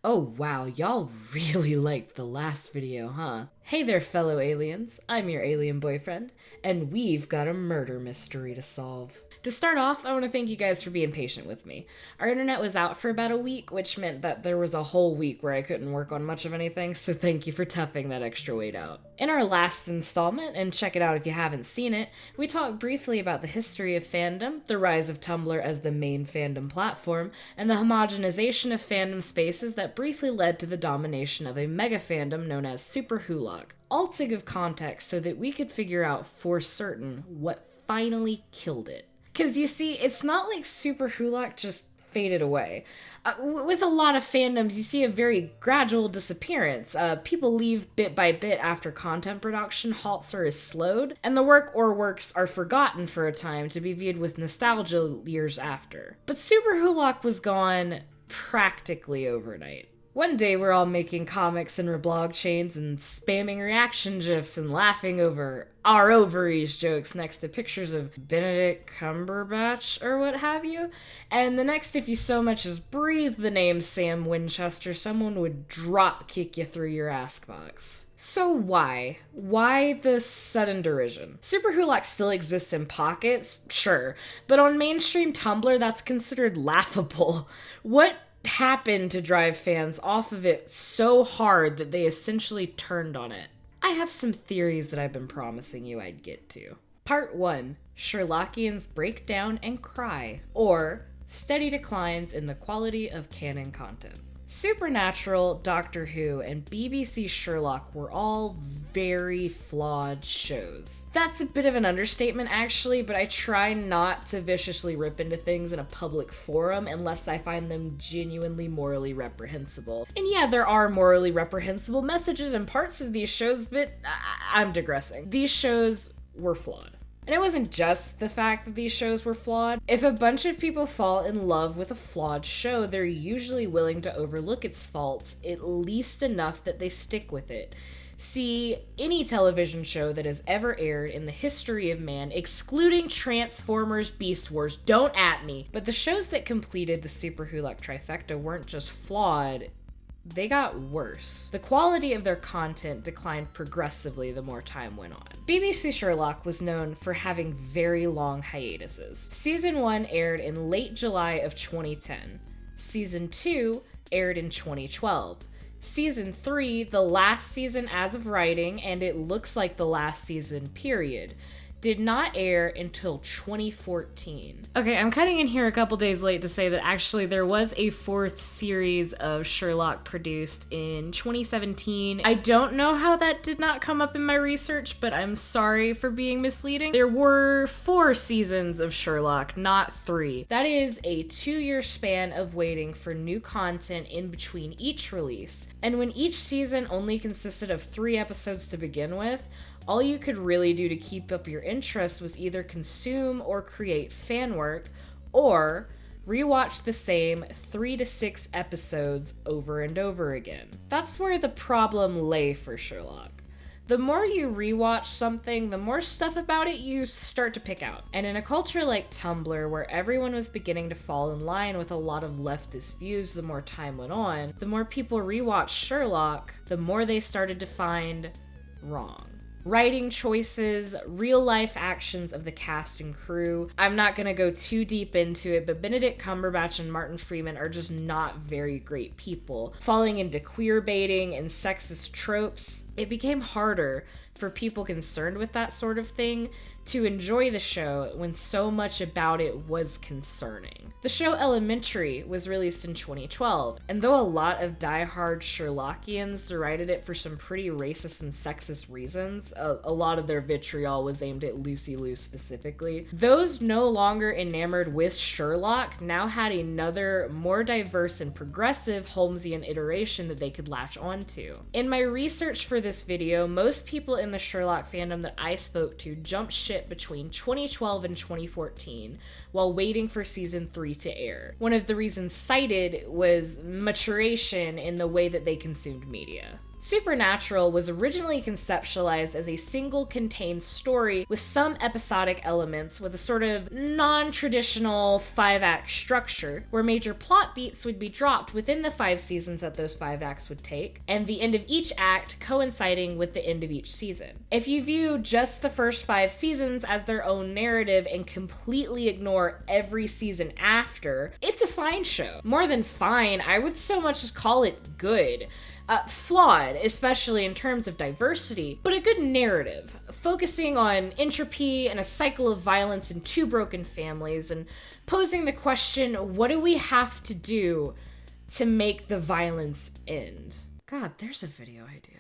Oh wow, y'all really liked the last video, huh? Hey there, fellow aliens. I'm your alien boyfriend, and we've got a murder mystery to solve. To start off, I want to thank you guys for being patient with me. Our internet was out for about a week, which meant that there was a whole week where I couldn't work on much of anything, so thank you for toughing that extra weight out. In our last installment, and check it out if you haven't seen it, we talked briefly about the history of fandom, the rise of Tumblr as the main fandom platform, and the homogenization of fandom spaces that briefly led to the domination of a megafandom known as SuperWhoLock. All to give context so that we could figure out for certain what finally killed it. Because you see, it's not like SuperWhoLock just faded away. With a lot of fandoms, you see a very gradual disappearance. People leave bit by bit after content production halts or is slowed, and the work or works are forgotten for a time to be viewed with nostalgia years after. But SuperWhoLock was gone practically overnight. One day we're all making comics and reblog chains and spamming reaction gifs and laughing over our ovaries jokes next to pictures of Benedict Cumberbatch or what have you. And the next, if you so much as breathe the name Sam Winchester, someone would drop kick you through your ask box. So why? Why this sudden derision? SuperWhoLock still exists in pockets, sure, but on mainstream Tumblr that's considered laughable. What happened to drive fans off of it so hard that they essentially turned on it? I have some theories that I've been promising you I'd get to. Part 1. Sherlockians break down and cry, or steady declines in the quality of canon content. Supernatural, Doctor Who, and BBC Sherlock were all very flawed shows. That's a bit of an understatement actually, but I try not to viciously rip into things in a public forum unless I find them genuinely morally reprehensible. And yeah, there are morally reprehensible messages in parts of these shows, but I'm digressing. These shows were flawed. And it wasn't just the fact that these shows were flawed. If a bunch of people fall in love with a flawed show, they're usually willing to overlook its faults, at least enough that they stick with it. See, any television show that has ever aired in the history of man, excluding Transformers, Beast Wars, don't at me, but the shows that completed the SuperWhoLock trifecta weren't just flawed, they got worse. The quality of their content declined progressively the more time went on. BBC Sherlock was known for having very long hiatuses. Season 1 aired in late July of 2010. Season 2 aired in 2012. Season 3, the last season as of writing, and it looks like the last season period, did not air until 2014. Okay, I'm cutting in here a couple days late to say that actually there was a 4th series of Sherlock produced in 2017. I don't know how that did not come up in my research, but I'm sorry for being misleading. There were 4 seasons of Sherlock, not 3. That is a 2-year span of waiting for new content in between each release. And when each season only consisted of 3 episodes to begin with, all you could really do to keep up your interest was either consume or create fan work, or rewatch the same 3 to 6 episodes over and over again. That's where the problem lay for Sherlock. The more you rewatch something, the more stuff about it you start to pick out. And in a culture like Tumblr, where everyone was beginning to fall in line with a lot of leftist views the more time went on, the more people rewatched Sherlock, the more they started to find wrong. Writing choices, real-life actions of the cast and crew. I'm not gonna go too deep into it, but Benedict Cumberbatch and Martin Freeman are just not very great people. Falling into queer baiting and sexist tropes, it became harder for people concerned with that sort of thing to enjoy the show when so much about it was concerning. The show Elementary was released in 2012, and though a lot of diehard Sherlockians derided it for some pretty racist and sexist reasons, a lot of their vitriol was aimed at Lucy Liu specifically, those no longer enamored with Sherlock now had another, more diverse and progressive Holmesian iteration that they could latch onto. In my research for this video, most people in the Sherlock fandom that I spoke to jumped ship between 2012 and 2014 while waiting for season 3 to air. One of the reasons cited was maturation in the way that they consumed media. Supernatural was originally conceptualized as a single contained story with some episodic elements with a sort of non-traditional 5-act structure, where major plot beats would be dropped within the 5 seasons that those 5 acts would take, and the end of each act coinciding with the end of each season. If you view just the first 5 seasons as their own narrative and completely ignore every season after, it's a fine show. More than fine, I would so much as call it good. Flawed, especially in terms of diversity, but a good narrative, focusing on entropy and a cycle of violence in 2 broken families, and posing the question, what do we have to do to make the violence end? God, there's a video idea.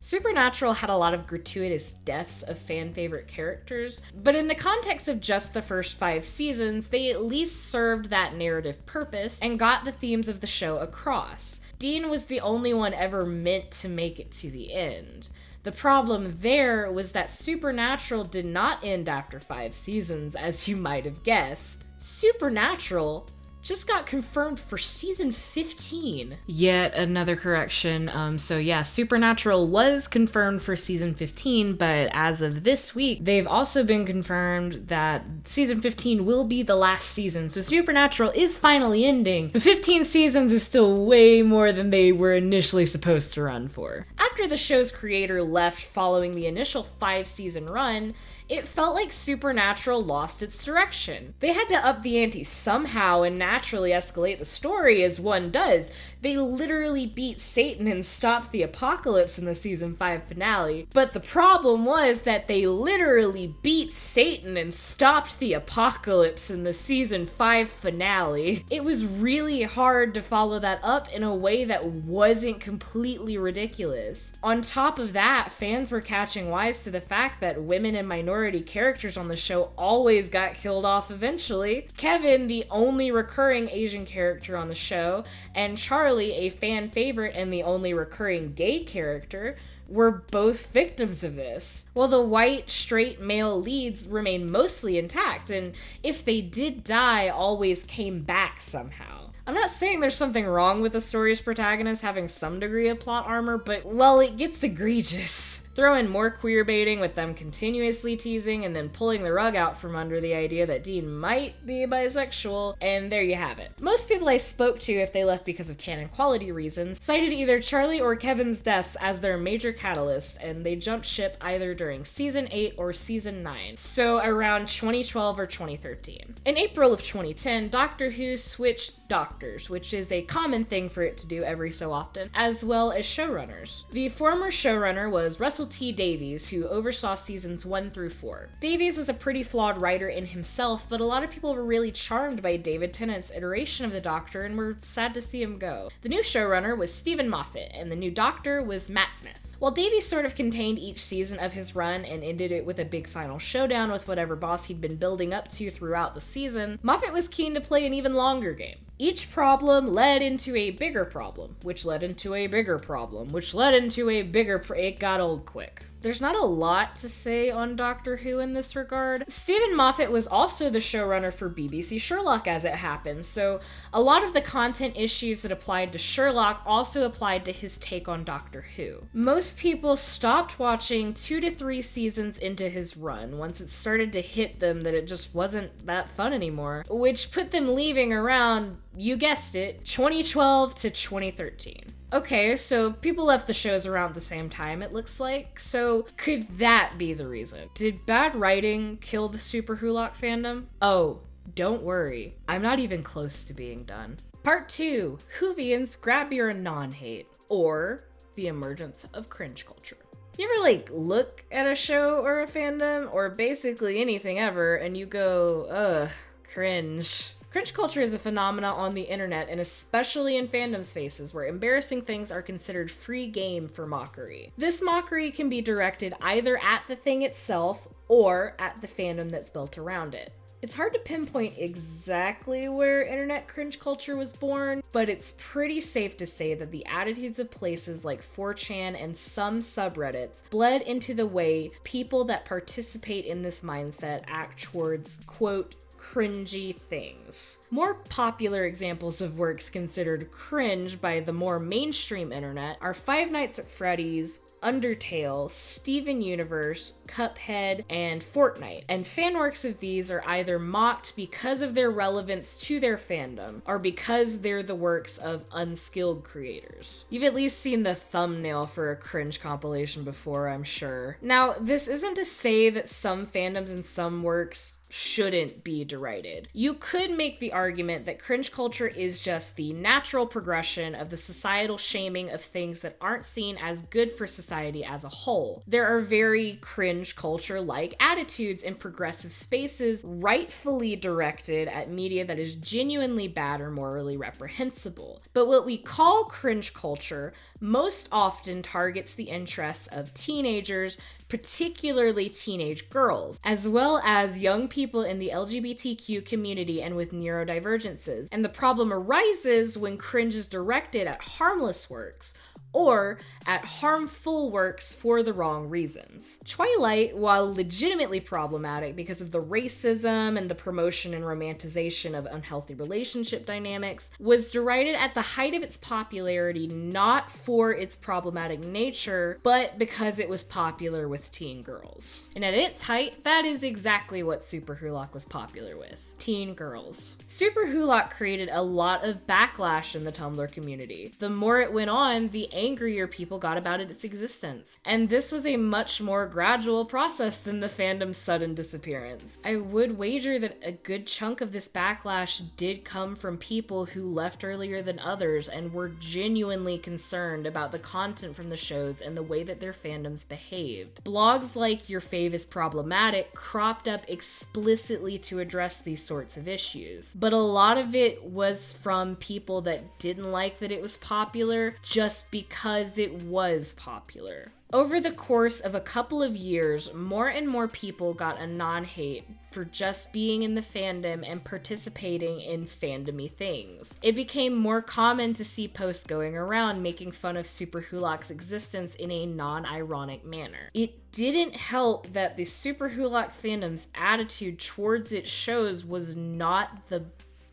Supernatural had a lot of gratuitous deaths of fan-favorite characters, but in the context of just the first 5 seasons, they at least served that narrative purpose and got the themes of the show across. Dean was the only one ever meant to make it to the end. The problem there was that Supernatural did not end after 5 seasons, as you might have guessed. Supernatural just got confirmed for season 15. Yet another correction. So yeah, Supernatural was confirmed for season 15, but as of this week, they've also been confirmed that season 15 will be the last season. So Supernatural is finally ending. The 15 seasons is still way more than they were initially supposed to run for. After the show's creator left following the initial 5-season run, it felt like Supernatural lost its direction. They had to up the ante somehow and naturally escalate the story as one does. They literally beat Satan and stopped the apocalypse in the season 5 finale. But the problem was that they literally beat Satan and stopped the apocalypse in the season 5 finale. It was really hard to follow that up in a way that wasn't completely ridiculous. On top of that, fans were catching wise to the fact that women and minority characters on the show always got killed off eventually. Kevin, the only recurring Asian character on the show, and Charlie, a fan favorite and the only recurring gay character, were both victims of this, while the white, straight male leads remain mostly intact, and if they did die, always came back somehow. I'm not saying there's something wrong with the story's protagonist having some degree of plot armor, but, well, it gets egregious. Throw in more queer baiting with them continuously teasing and then pulling the rug out from under the idea that Dean might be bisexual, and there you have it. Most people I spoke to, if they left because of canon quality reasons, cited either Charlie or Kevin's deaths as their major catalyst, and they jumped ship either during season 8 or season 9, so around 2012 or 2013. In April of 2010, Doctor Who switched doctors, which is a common thing for it to do every so often, as well as showrunners. The former showrunner was Russell T. Davies, who oversaw seasons 1 through 4. Davies was a pretty flawed writer in himself, but a lot of people were really charmed by David Tennant's iteration of the Doctor and were sad to see him go. The new showrunner was Stephen Moffat, and the new Doctor was Matt Smith. While Davies sort of contained each season of his run and ended it with a big final showdown with whatever boss he'd been building up to throughout the season, Moffat was keen to play an even longer game. Each problem led into a bigger problem, which led into a bigger problem, which led into a bigger it got old quick. There's not a lot to say on Doctor Who in this regard. Stephen Moffat was also the showrunner for BBC Sherlock as it happened, so a lot of the content issues that applied to Sherlock also applied to his take on Doctor Who. Most people stopped watching 2 to 3 seasons into his run once it started to hit them that it just wasn't that fun anymore, which put them leaving around, you guessed it, 2012 to 2013. Okay, so people left the shows around the same time, it looks like, so could that be the reason? Did bad writing kill the SuperWhoLock fandom? Oh, don't worry, I'm not even close to being done. Part 2, Whovians grab your non-hate, or the emergence of cringe culture. You ever, look at a show or a fandom, or basically anything ever, and you go, ugh, cringe. Cringe culture is a phenomenon on the internet, and especially in fandom spaces where embarrassing things are considered free game for mockery. This mockery can be directed either at the thing itself or at the fandom that's built around it. It's hard to pinpoint exactly where internet cringe culture was born, but it's pretty safe to say that the attitudes of places like 4chan and some subreddits bled into the way people that participate in this mindset act towards, quote, cringy things. More popular examples of works considered cringe by the more mainstream internet are Five Nights at Freddy's, Undertale, Steven Universe, Cuphead, and Fortnite. And fanworks of these are either mocked because of their relevance to their fandom, or because they're the works of unskilled creators. You've at least seen the thumbnail for a cringe compilation before, I'm sure. Now, this isn't to say that some fandoms and some works shouldn't be derided. You could make the argument that cringe culture is just the natural progression of the societal shaming of things that aren't seen as good for society as a whole. There are very cringe culture-like attitudes in progressive spaces rightfully directed at media that is genuinely bad or morally reprehensible. But what we call cringe culture most often targets the interests of teenagers, particularly teenage girls, as well as young people in the LGBTQ community and with neurodivergences. And the problem arises when cringe is directed at harmless works, or at harmful works for the wrong reasons. Twilight, while legitimately problematic because of the racism and the promotion and romanticization of unhealthy relationship dynamics, was derided at the height of its popularity not for its problematic nature, but because it was popular with teen girls. And at its height, that is exactly what SuperWhoLock was popular with: teen girls. SuperWhoLock created a lot of backlash in the Tumblr community. The more it went on, the angrier people got about its existence. And this was a much more gradual process than the fandom's sudden disappearance. I would wager that a good chunk of this backlash did come from people who left earlier than others and were genuinely concerned about the content from the shows and the way that their fandoms behaved. Blogs like Your Fave is Problematic cropped up explicitly to address these sorts of issues. But a lot of it was from people that didn't like that it was popular just because it was popular. Over the course of a couple of years, more and more people got a non-hate for just being in the fandom and participating in fandomy things. It became more common to see posts going around making fun of SuperWhoLock's existence in a non-ironic manner. It didn't help that the SuperWhoLock fandom's attitude towards its shows was not the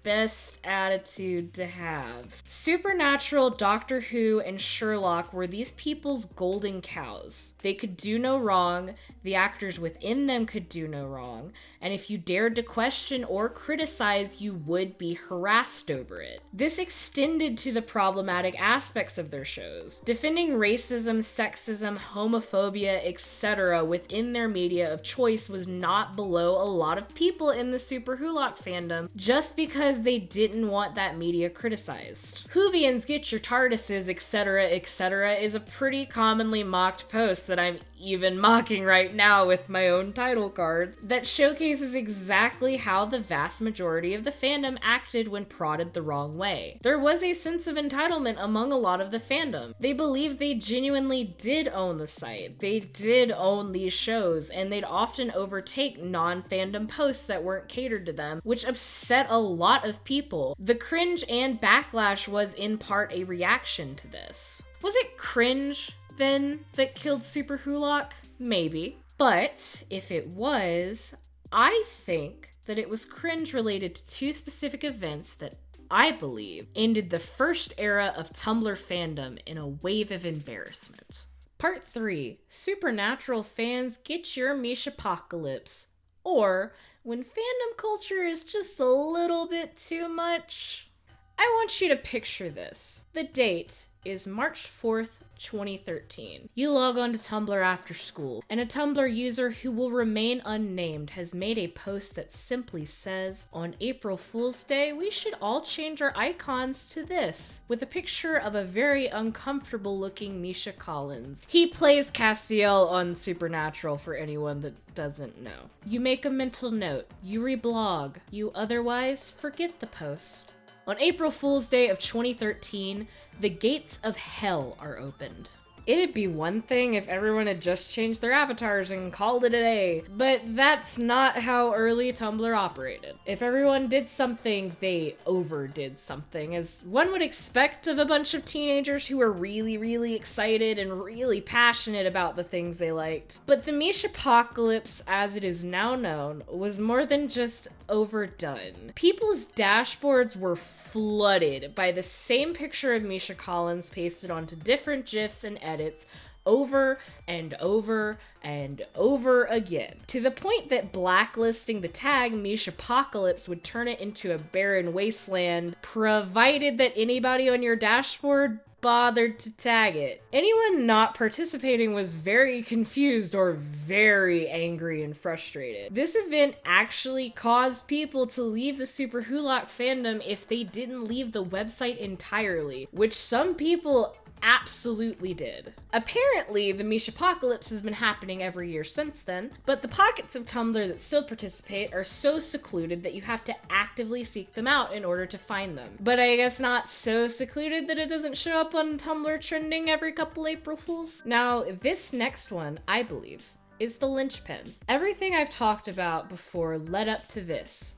best attitude to have. Supernatural, Doctor Who, and Sherlock were these people's golden cows. They could do no wrong, the actors within them could do no wrong, and if you dared to question or criticize, you would be harassed over it. This extended to the problematic aspects of their shows. Defending racism, sexism, homophobia, etc. within their media of choice was not below a lot of people in the SuperWhoLock fandom, just because they didn't want that media criticized. Whovians, get your TARDISes, etc. is a pretty commonly mocked post that I'm even mocking right now with my own title cards, that showcases exactly how the vast majority of the fandom acted when prodded the wrong way. There was a sense of entitlement among a lot of the fandom. They believed they genuinely did own the site, they did own these shows, and they'd often overtake non-fandom posts that weren't catered to them, which upset a lot of people. The cringe and backlash was in part a reaction to this. Was it cringe then that killed SuperWhoLock? Maybe. But if it was, I think that it was cringe related to two specific events that I believe ended the first era of Tumblr fandom in a wave of embarrassment. Part 3. Supernatural fans, get your Misha apocalypse. Or when fandom culture is just a little bit too much. I want you to picture this. The date is March 4th, 2013. You log on to Tumblr after school, and a Tumblr user who will remain unnamed has made a post that simply says, "On April Fool's Day, we should all change our icons to this," with a picture of a very uncomfortable looking Misha Collins. He plays Castiel on Supernatural for anyone that doesn't know. You make a mental note, you reblog, you otherwise forget the post. On April Fool's Day of 2013, the gates of hell are opened. It'd be one thing if everyone had just changed their avatars and called it a day, but that's not how early Tumblr operated. If everyone did something, they overdid something, as one would expect of a bunch of teenagers who were really excited and really passionate about the things they liked. But the Misha apocalypse, as it is now known, was more than just overdone. People's dashboards were flooded by the same picture of Misha Collins pasted onto different GIFs and edits over and over and over again, to the point that blacklisting the tag Mishapocalypse would turn it into a barren wasteland, provided that anybody on your dashboard bothered to tag it. Anyone not participating was very confused or very angry and frustrated. This event actually caused people to leave the SuperWhoLock fandom if they didn't leave the website entirely, which some people absolutely did. Apparently, the Mishapocalypse has been happening every year since then, but the pockets of Tumblr that still participate are so secluded that you have to actively seek them out in order to find them. But I guess not so secluded that it doesn't show up on Tumblr trending every couple April Fools. Now, this next one, I believe, is the linchpin. Everything I've talked about before led up to this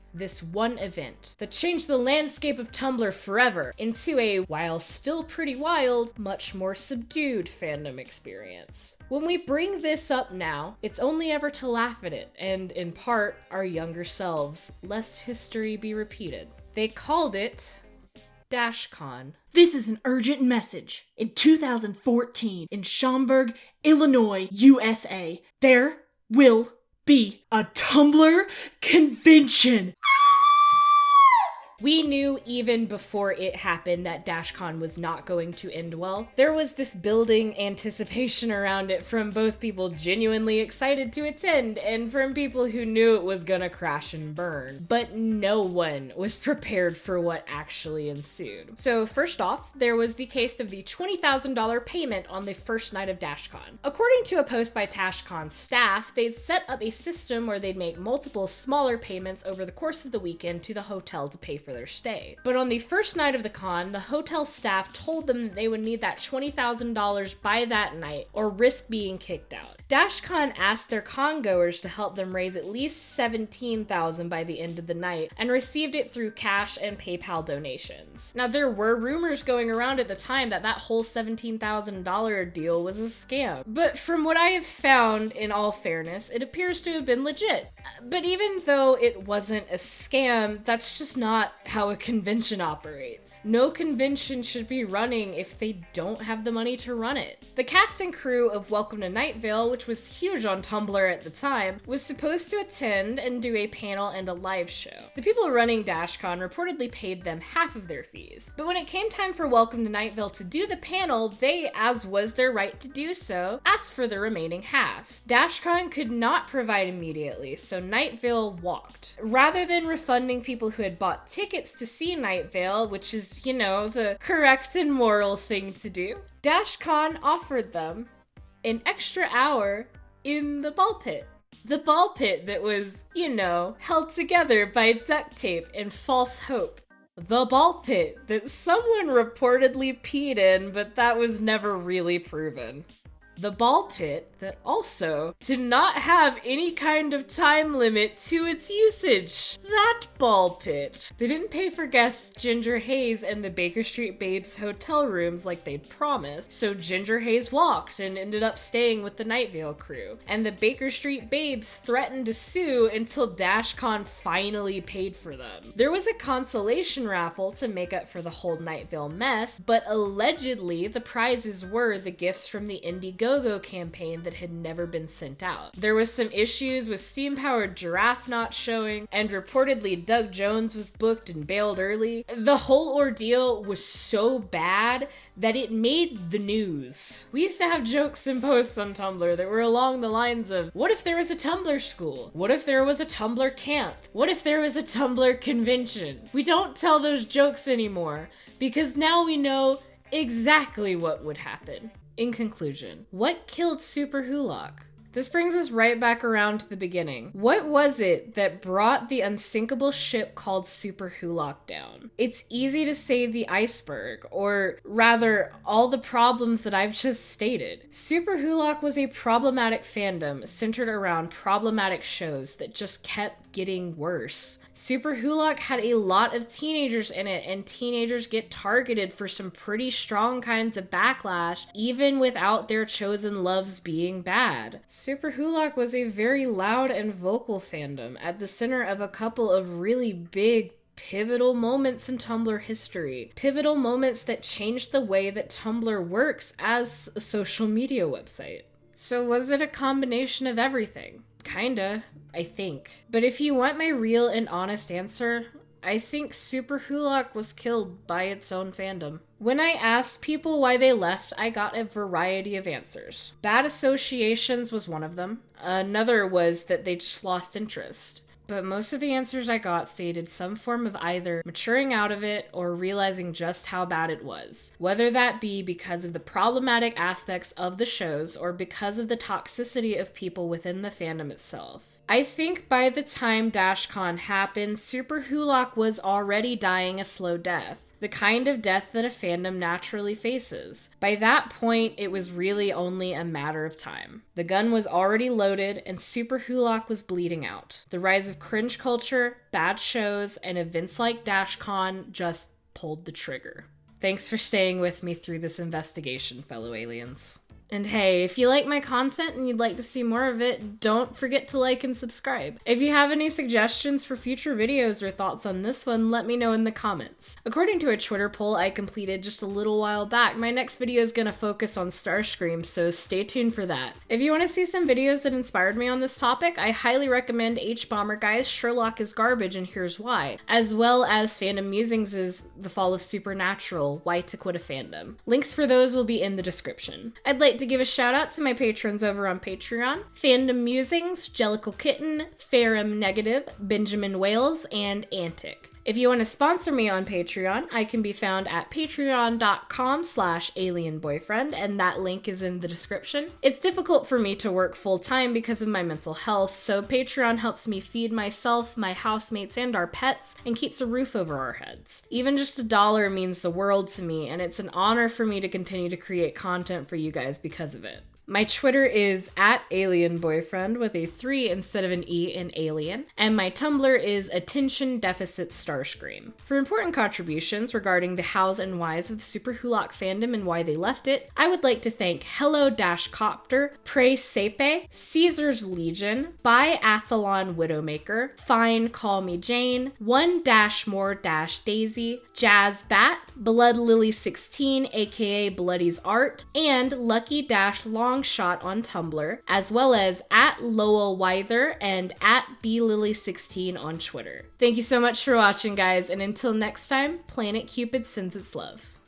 one event that changed the landscape of Tumblr forever into a, while still pretty wild, much more subdued fandom experience. When we bring this up now, it's only ever to laugh at it, and in part, our younger selves, lest history be repeated. They called it DashCon. This is an urgent message. In 2014, in Schaumburg, Illinois, USA, there will be a Tumblr convention. We knew even before it happened that DashCon was not going to end well. There was this building anticipation around it from both people genuinely excited to attend and from people who knew it was gonna crash and burn. But no one was prepared for what actually ensued. So first off, there was the case of the $20,000 payment on the first night of DashCon. According to a post by DashCon's staff, they'd set up a system where they'd make multiple smaller payments over the course of the weekend to the hotel to pay for their stay. But on the first night of the con, the hotel staff told them that they would need that $20,000 by that night or risk being kicked out. DashCon asked their con-goers to help them raise at least $17,000 by the end of the night and received it through cash and PayPal donations. Now, there were rumors going around at the time that whole $17,000 deal was a scam. But from what I have found, in all fairness, it appears to have been legit. But even though it wasn't a scam, that's just not how a convention operates. No convention should be running if they don't have the money to run it. The cast and crew of Welcome to Night Vale, which was huge on Tumblr at the time, was supposed to attend and do a panel and a live show. The people running DashCon reportedly paid them half of their fees. But when it came time for Welcome to Night Vale to do the panel, they, as was their right to do so, asked for the remaining half. DashCon could not provide immediately, so Night Vale walked. Rather than refunding people who had bought tickets to see Night Vale, which is, you know, the correct and moral thing to do, DashCon offered them an extra hour in the ball pit. The ball pit that was, you know, held together by duct tape and false hope. The ball pit that someone reportedly peed in, but that was never really proven. The ball pit that also did not have any kind of time limit to its usage. That ball pit. They didn't pay for guests Ginger Hayes and the Baker Street Babes hotel rooms like they'd promised, so Ginger Hayes walked and ended up staying with the Night Vale crew. And the Baker Street Babes threatened to sue until DashCon finally paid for them. There was a consolation raffle to make up for the whole Night Vale mess, but allegedly the prizes were the gifts from the Indiegogo campaign that had never been sent out. There was some issues with Steam-powered Giraffe not showing, and reportedly Doug Jones was booked and bailed early. The whole ordeal was so bad that it made the news. We used to have jokes and posts on Tumblr that were along the lines of, what if there was a Tumblr school? What if there was a Tumblr camp? What if there was a Tumblr convention? We don't tell those jokes anymore, because now we know exactly what would happen. In conclusion, what killed SuperWhoLock? This brings us right back around to the beginning. What was it that brought the unsinkable ship called SuperWhoLock down? It's easy to say the iceberg, or rather, all the problems that I've just stated. SuperWhoLock was a problematic fandom centered around problematic shows that just kept getting worse. SuperWhoLock had a lot of teenagers in it, and teenagers get targeted for some pretty strong kinds of backlash, even without their chosen loves being bad. SuperWhoLock was a very loud and vocal fandom at the center of a couple of really big, pivotal moments in Tumblr history. Pivotal moments that changed the way that Tumblr works as a social media website. So was it a combination of everything? Kinda, I think. But if you want my real and honest answer, I think SuperWhoLock was killed by its own fandom. When I asked people why they left, I got a variety of answers. Bad associations was one of them. Another was that they just lost interest. But most of the answers I got stated some form of either maturing out of it or realizing just how bad it was. Whether that be because of the problematic aspects of the shows or because of the toxicity of people within the fandom itself. I think by the time DashCon happened, SuperWhoLock was already dying a slow death. The kind of death that a fandom naturally faces. By that point, it was really only a matter of time. The gun was already loaded, and SuperWhoLock was bleeding out. The rise of cringe culture, bad shows, and events like DashCon just pulled the trigger. Thanks for staying with me through this investigation, fellow aliens. And hey, if you like my content and you'd like to see more of it, don't forget to like and subscribe. If you have any suggestions for future videos or thoughts on this one, let me know in the comments. According to a Twitter poll I completed just a little while back, my next video is going to focus on Starscream, so stay tuned for that. If you want to see some videos that inspired me on this topic, I highly recommend H-Bomber Guy's Sherlock is Garbage and Here's Why, as well as Fandom Musings' The Fall of Supernatural, Why to Quit a Fandom. Links for those will be in the description. I'd like to give a shout out to my patrons over on Patreon: Fandom Musings, Jellicle Kitten, Ferrum Negative, Benjamin Wales, and Antic. If you want to sponsor me on Patreon, I can be found at patreon.com/alienboyfriend, and that link is in the description. It's difficult for me to work full-time because of my mental health, so Patreon helps me feed myself, my housemates, and our pets, and keeps a roof over our heads. Even just $1 means the world to me, and it's an honor for me to continue to create content for you guys because of it. My Twitter is @alienboyfriend with a 3 instead of an E in alien, and my Tumblr is Attention Deficit Starscream. For important contributions regarding the hows and whys of the SuperWhoLock fandom and why they left it, I would like to thank Hello-Copter, Pray Sepe, Caesar's Legion, Biathlon Widowmaker, Fine Call Me Jane, 1-More-Daisy, Jazz Bat, Blood Lily 16 aka Bloody's Art, and Lucky-Longshot on Tumblr, as well as @Lowell Wyther and @BLily16 on Twitter. Thank you so much for watching, guys, and until next time, Planet Cupid sends its love.